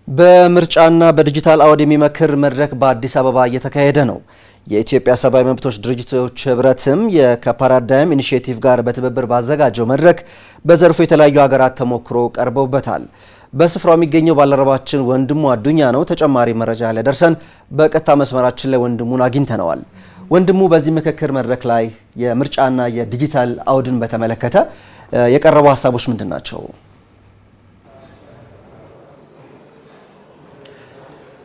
በምርጫና በዲጂታል አውድ የሚመክር መድረክ በአዲስ አበባ እየተካሄደ ነው። የኢትዮጵያ ሰብአዊ መብቶች ድርጅቶች ህብረትም ከፓራዳይም ኢኒሺዬቲቭ ጋር በትብብር ባዘጋጀው መድረክ በዘርፉ የተለያዩ ሀገራት ተሞክሮ ቀርበውበታል። በስፍራው የሚገኘው ባልደረባችን ወንድሙ አዱኛ ነው። ተጨማሪ መረጃ ሊያደርሰን በቀጥታ መስመራችን ላይ ወንድሙን አግኝተነዋል። ወንድሙ፣ በዚህ ምክክር መድረክ ላይ የምርጫና የዲጂታል አውድን በተመለከተ የቀረቡ ሀሳቦች ምንድን ናቸው?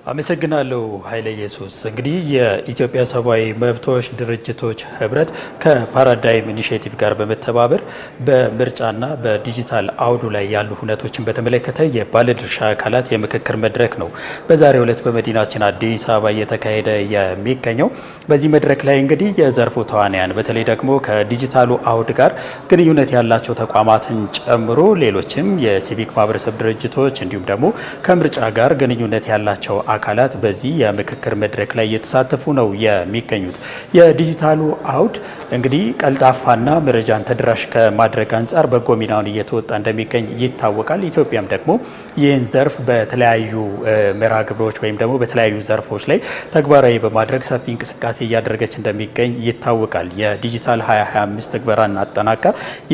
አመሰግናለሁ ኃይለ ኢየሱስ። እንግዲህ የኢትዮጵያ ሰብአዊ መብቶች ድርጅቶች ህብረት ከፓራዳይም ኢኒሺዬቲቭ ጋር በመተባበር በምርጫና በዲጂታል አውዱ ላይ ያሉ ሁነቶችን በተመለከተ የባለድርሻ አካላት የምክክር መድረክ ነው በዛሬው ዕለት በመዲናችን አዲስ አበባ እየተካሄደ የሚገኘው። በዚህ መድረክ ላይ እንግዲህ የዘርፉ ተዋንያን በተለይ ደግሞ ከዲጂታሉ አውድ ጋር ግንኙነት ያላቸው ተቋማትን ጨምሮ ሌሎችም የሲቪክ ማህበረሰብ ድርጅቶች እንዲሁም ደግሞ ከምርጫ ጋር ግንኙነት ያላቸው አካላት በዚህ የምክክር መድረክ ላይ እየተሳተፉ ነው የሚገኙት። የዲጂታሉ አውድ እንግዲህ ቀልጣፋና መረጃን ተደራሽ ከማድረግ አንጻር በጎ ሚናውን እየተወጣ እንደሚገኝ ይታወቃል። ኢትዮጵያም ደግሞ ይህን ዘርፍ በተለያዩ መርሃ ግብሮች ወይም ደግሞ በተለያዩ ዘርፎች ላይ ተግባራዊ በማድረግ ሰፊ እንቅስቃሴ እያደረገች እንደሚገኝ ይታወቃል። የዲጂታል 2025 ትግበራን አጠናቃ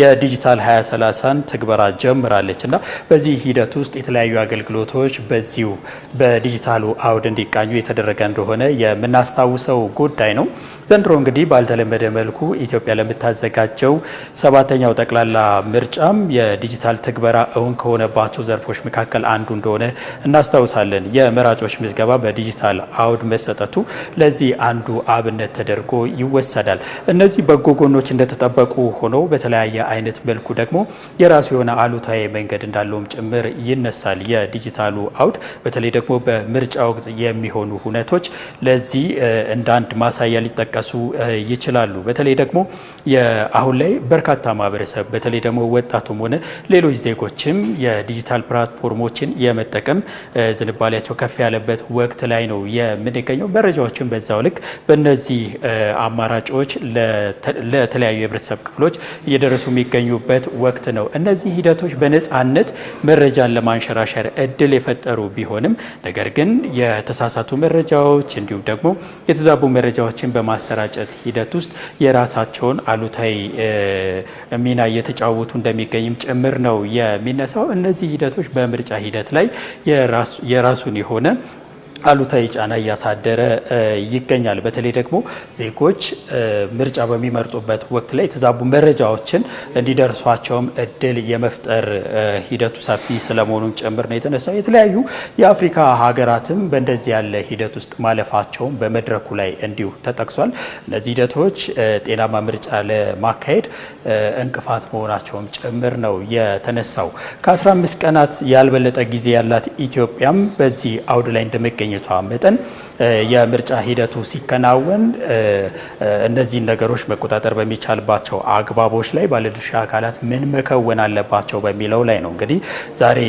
የዲጂታል 2030ን ትግበራ ጀምራለች እና በዚህ ሂደት ውስጥ የተለያዩ አገልግሎቶች በዚሁ በዲጂታሉ አውድ እንዲቃኙ የተደረገ እንደሆነ የምናስታውሰው ጉዳይ ነው። ዘንድሮ እንግዲህ ባልተለመደ መልኩ ኢትዮጵያ ለምታዘጋጀው 7ኛው ጠቅላላ ምርጫም የዲጂታል ትግበራ እውን ከሆነባቸው ዘርፎች መካከል አንዱ እንደሆነ እናስታውሳለን። የመራጮች ምዝገባ በዲጂታል አውድ መሰጠቱ ለዚህ አንዱ አብነት ተደርጎ ይወሰዳል። እነዚህ በጎ ጎኖች እንደተጠበቁ ሆነው በተለያየ አይነት መልኩ ደግሞ የራሱ የሆነ አሉታዊ መንገድ እንዳለውም ጭምር ይነሳል። የዲጂታሉ አውድ በተለይ ደግሞ በምርጫ ወቅት የሚሆኑ ሁነቶች ለዚህ እንደ አንድ ማሳያ ሊጠቀሱ ይችላሉ። በተለይ ደግሞ አሁን ላይ በርካታ ማህበረሰብ በተለይ ደግሞ ወጣቱም ሆነ ሌሎች ዜጎችም የዲጂታል ፕላትፎርሞችን የመጠቀም ዝንባሌያቸው ከፍ ያለበት ወቅት ላይ ነው የምንገኘው። መረጃዎችን በዛው ልክ በእነዚህ አማራጮች ለተለያዩ የህብረተሰብ ክፍሎች እየደረሱ የሚገኙበት ወቅት ነው። እነዚህ ሂደቶች በነፃነት መረጃን ለማንሸራሸር እድል የፈጠሩ ቢሆንም ነገር ግን የተሳሳቱ መረጃዎች እንዲሁም ደግሞ የተዛቡ መረጃዎችን በማሰራጨት ሂደት ውስጥ የራሳቸውን አሉታዊ ሚና እየተጫወቱ እንደሚገኝም ጭምር ነው የሚነሳው። እነዚህ ሂደቶች በምርጫ ሂደት ላይ የራሱን የሆነ አሉታዊ ጫና እያሳደረ ይገኛል። በተለይ ደግሞ ዜጎች ምርጫ በሚመርጡበት ወቅት ላይ የተዛቡ መረጃዎችን እንዲደርሷቸውም እድል የመፍጠር ሂደቱ ሰፊ ስለመሆኑም ጭምር ነው የተነሳው። የተለያዩ የአፍሪካ ሀገራትም በእንደዚህ ያለ ሂደት ውስጥ ማለፋቸውም በመድረኩ ላይ እንዲሁ ተጠቅሷል። እነዚህ ሂደቶች ጤናማ ምርጫ ለማካሄድ እንቅፋት መሆናቸውም ጭምር ነው የተነሳው። ከ15 ቀናት ያልበለጠ ጊዜ ያላት ኢትዮጵያም በዚህ አውድ ላይ እንደሚገኝ መጠን የምርጫ ሂደቱ ሲከናወን እነዚህን ነገሮች መቆጣጠር በሚቻልባቸው አግባቦች ላይ ባለድርሻ አካላት ምን መከወን አለባቸው በሚለው ላይ ነው እንግዲህ ዛሬ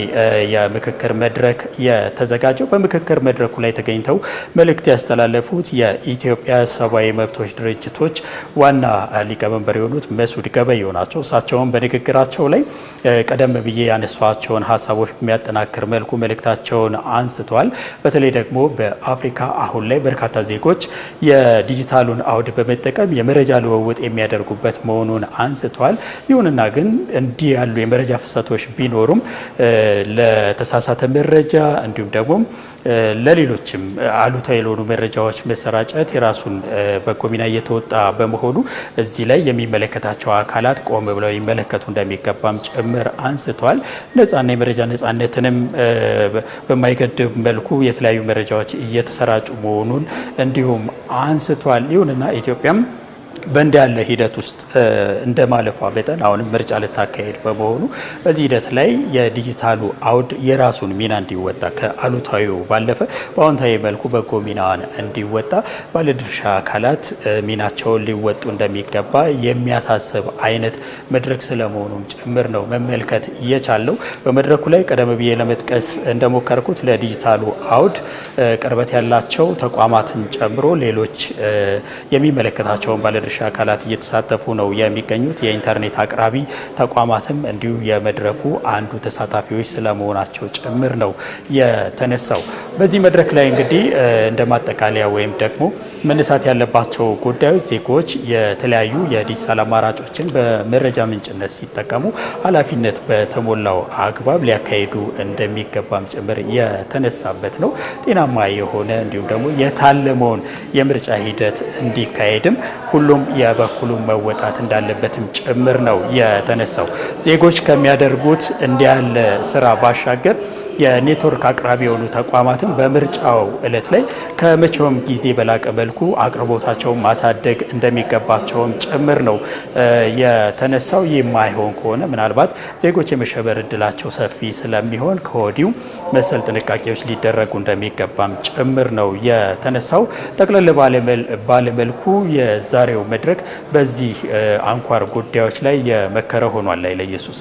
የምክክር መድረክ የተዘጋጀው። በምክክር መድረኩ ላይ ተገኝተው መልእክት ያስተላለፉት የኢትዮጵያ ሰብአዊ መብቶች ድርጅቶች ዋና ሊቀመንበር የሆኑት መስዑድ ገበየሁ ናቸው። እሳቸውም በንግግራቸው ላይ ቀደም ብዬ ያነሷቸውን ሀሳቦች በሚያጠናክር መልኩ መልእክታቸውን አንስተዋል። በተለይ ደግሞ በአፍሪካ አሁን ላይ በርካታ ዜጎች የዲጂታሉን አውድ በመጠቀም የመረጃ ልውውጥ የሚያደርጉበት መሆኑን አንስተዋል። ይሁንና ግን እንዲህ ያሉ የመረጃ ፍሰቶች ቢኖሩም ለተሳሳተ መረጃ እንዲሁም ደግሞ ለሌሎችም አሉታዊ ለሆኑ መረጃዎች መሰራጨት የራሱን በጎ ሚና እየተወጣ በመሆኑ እዚህ ላይ የሚመለከታቸው አካላት ቆም ብለው ሊመለከቱ እንደሚገባም ጭምር አንስተዋል። ነጻና የመረጃ ነጻነትንም በማይገድብ መልኩ የተለያዩ መረጃዎች እየተሰራጩ መሆኑን እንዲሁም አንስተዋል። ይሁንና ኢትዮጵያም በእንዲህ ያለ ሂደት ውስጥ እንደማለፏ መጠን አሁንም ምርጫ ልታካሄድ በመሆኑ በዚህ ሂደት ላይ የዲጂታሉ አውድ የራሱን ሚና እንዲወጣ ከአሉታዊው ባለፈ በአዎንታዊ መልኩ በጎ ሚናዋን እንዲወጣ ባለድርሻ አካላት ሚናቸውን ሊወጡ እንደሚገባ የሚያሳስብ አይነት መድረክ ስለመሆኑም ጭምር ነው መመልከት እየቻለው። በመድረኩ ላይ ቀደም ብዬ ለመጥቀስ እንደሞከርኩት ለዲጂታሉ አውድ ቅርበት ያላቸው ተቋማትን ጨምሮ ሌሎች የሚመለከታቸውን ባለድርሻ ባለድርሻ አካላት እየተሳተፉ ነው የሚገኙት። የኢንተርኔት አቅራቢ ተቋማትም እንዲሁ የመድረኩ አንዱ ተሳታፊዎች ስለመሆናቸው ጭምር ነው የተነሳው። በዚህ መድረክ ላይ እንግዲህ እንደ ማጠቃለያ ወይም ደግሞ መነሳት ያለባቸው ጉዳዮች ዜጎች የተለያዩ የዲጂታል አማራጮችን በመረጃ ምንጭነት ሲጠቀሙ ኃላፊነት በተሞላው አግባብ ሊያካሂዱ እንደሚገባም ጭምር የተነሳበት ነው። ጤናማ የሆነ እንዲሁም ደግሞ የታለመውን የምርጫ ሂደት እንዲካሄድም ሁሉም የበኩሉን መወጣት እንዳለበትም ጭምር ነው የተነሳው። ዜጎች ከሚያደርጉት እንዲህ ያለ ስራ ባሻገር የኔትወርክ አቅራቢ የሆኑ ተቋማትም በምርጫው እለት ላይ ከመቼውም ጊዜ በላቀ መልኩ አቅርቦታቸውን ማሳደግ እንደሚገባቸውም ጭምር ነው የተነሳው። ይህ የማይሆን ከሆነ ምናልባት ዜጎች የመሸበር እድላቸው ሰፊ ስለሚሆን ከወዲሁ መሰል ጥንቃቄዎች ሊደረጉ እንደሚገባም ጭምር ነው የተነሳው። ጠቅለል ባለመልኩ የዛሬው መድረክ በዚህ አንኳር ጉዳዮች ላይ የመከረ ሆኗል። ኃይለ ኢየሱስ